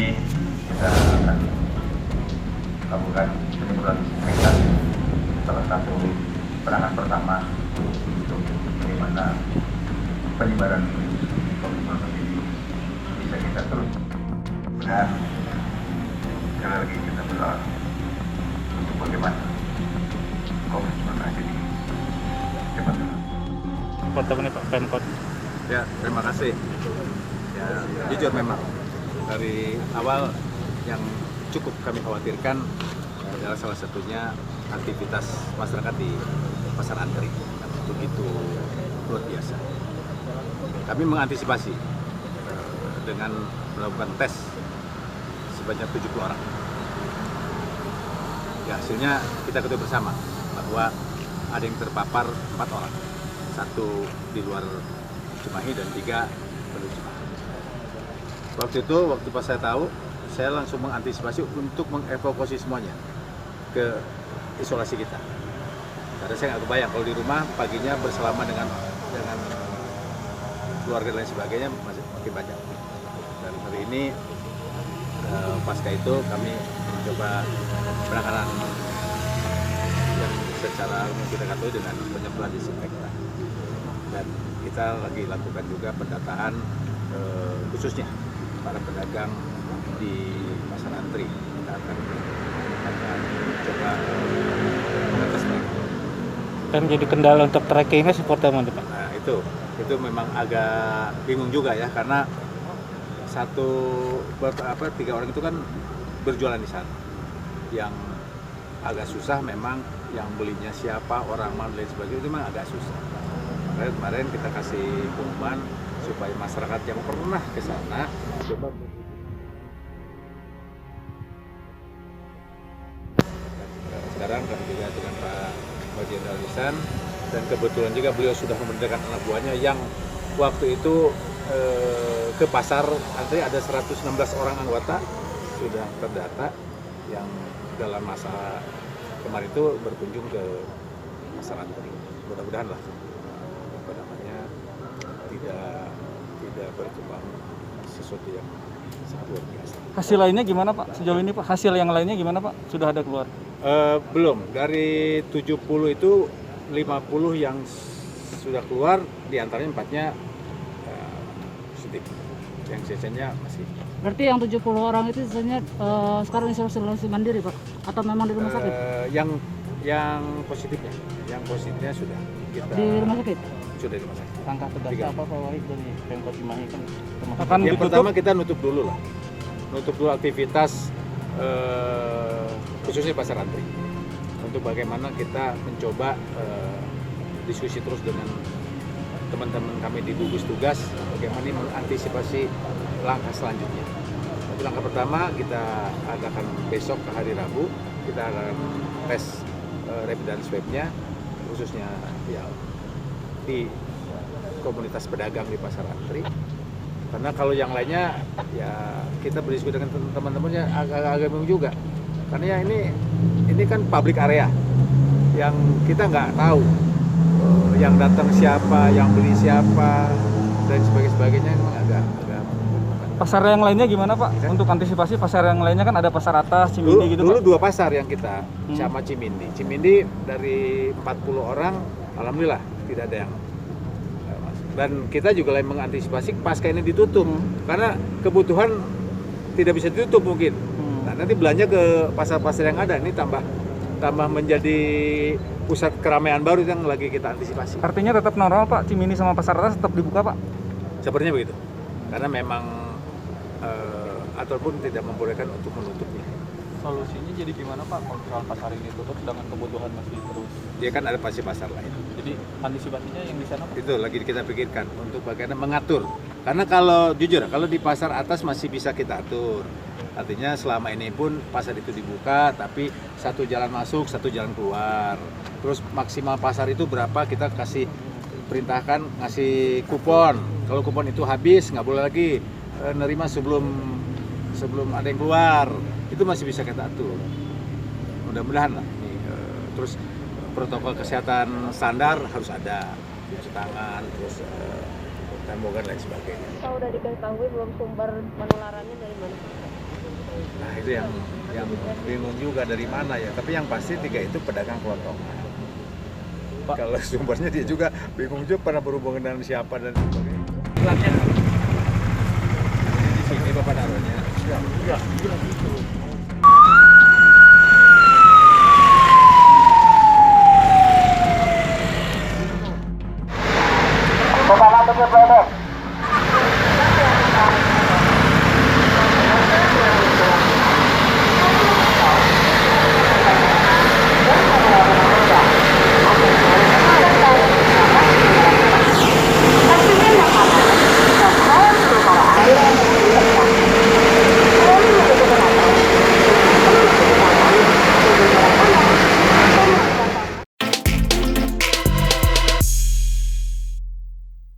ini kita akan lakukan penyemprotan disinfektan, salah satu penanganan pertama untuk bagaimana penyebaran COVID-19 ini bisa kita terus. Dan sekali lagi kita berdoa untuk bagaimana COVID-19 ini cepat turun. Foto ini Pak Pemkot. Ya, terima kasih. Ya, jujur memang dari awal yang cukup kami khawatirkan adalah salah satunya aktivitas masyarakat di Pasar Antri. Begitu luar biasa. Kami mengantisipasi dengan melakukan tes sebanyak 70 orang. Ya, hasilnya kita ketahui bersama bahwa ada yang terpapar 4 orang. 1 di luar Cimahi dan 3 penduduk Cimahi. Waktu itu, waktu pas saya tahu, saya langsung mengantisipasi untuk mengevakuasi semuanya ke isolasi kita. Karena saya nggak kebayang kalau di rumah paginya bersalaman dengan keluarga dan sebagainya masih makin banyak. Dan hari ini pasca itu kami mencoba penanganan yang secara umum kita ketahui dengan penyemprotan disinfektan. Dan kita lagi lakukan juga pendataan khususnya para pedagang di Pasar Antri. Kita akan coba mengatas mereka. Kan jadi kendala untuk trackingnya seperti apa Pak? Nah itu memang agak bingung juga ya, karena 3 orang itu kan berjualan di sana. Yang agak susah memang yang belinya siapa, orang mana dan sebagainya, itu memang agak susah. Kemarin kita kasih pengumuman supaya masyarakat yang pernah ke sana coba. Sekarang kami juga dengan Pak Jenderal Lisan, dan kebetulan juga beliau sudah memberdayakan anak buahnya yang waktu itu ke Pasar Antri ada 116 orang anggota sudah terdata yang dalam masa kemarin itu berkunjung ke Pasar Antri. Mudah-mudahan lah tidak berkembang sesuatu yang sangat luar biasa. Hasil lainnya gimana Pak? Sejauh ini Pak, hasil yang lainnya gimana Pak? Sudah ada keluar? Belum. Dari 70 itu 50 yang sudah keluar, diantaranya 4-nya positif. Yang sisanya masih. Berarti yang 70 orang itu sisanya sekarang isolasi mandiri Pak? Atau memang di rumah sakit? Yang positifnya sudah kita di rumah sakit? Sudah di rumah sakit. Langkah tegasnya apa Pak Wahid dari Pemkot Cimahi kan? Yang pertama kita nutup dulu aktivitas khususnya Pasar Antri. Untuk bagaimana kita mencoba diskusi terus dengan teman-teman kami di gugus tugas bagaimana mengantisipasi langkah selanjutnya. Jadi langkah pertama kita adakan besok ke hari Rabu, kita akan tes rapid dan swabnya khususnya ya di komunitas pedagang di Pasar Antri. Karena kalau yang lainnya ya kita berdiskusi dengan teman-temannya agak bingung juga. Karena ya ini kan public area yang kita nggak tahu yang datang siapa, yang beli siapa dan sebagainya memang agak. Pasar yang lainnya gimana Pak? Ya? Untuk antisipasi pasar yang lainnya kan ada Pasar Atas, Cimindi gitu dulu Pak? 2 pasar yang kita sama Cimindi. Cimindi dari 40 orang, alhamdulillah tidak ada yang dan kita juga lagi mengantisipasi pasca ini ditutup karena kebutuhan tidak bisa ditutup mungkin. Nah, nanti belanja ke pasar-pasar yang ada ini tambah menjadi pusat keramaian baru yang lagi kita antisipasi. Artinya tetap normal Pak, Cimindi sama Pasar Atas tetap dibuka Pak? Sepertinya begitu. Karena memang ataupun tidak membolehkan untuk menutupnya. Solusinya jadi gimana Pak? Kontrol pasar ini tutup sedangkan kebutuhan masih terus. Dia kan ada pasar lain. Jadi antisipasinya yang di sana Pak? Itu lagi kita pikirkan untuk bagaimana mengatur. Karena kalau jujur, kalau di Pasar Atas masih bisa kita atur. Artinya selama ini pun pasar itu dibuka, tapi 1 jalan masuk, 1 jalan keluar. Terus maksimal pasar itu berapa kita kasih perintahkan ngasih kupon. Kalau kupon itu habis nggak boleh lagi nerima sebelum ada yang keluar. Itu masih bisa kita atur. Mudah-mudahan lah. Terus protokol kesehatan standar harus ada, cuci tangan, terus termogan dan sebagainya. Kalau udah diketahui belum sumber penularannya dari mana? Nah itu yang bingung juga dari mana ya. Tapi yang pasti 3 itu pedagang kelontongan. Pak. Kalau sumbernya dia juga bingung juga pernah berhubungan dengan siapa dan sebagainya. Hilangnya di sini Bapak naruhnya. Iya, gitu.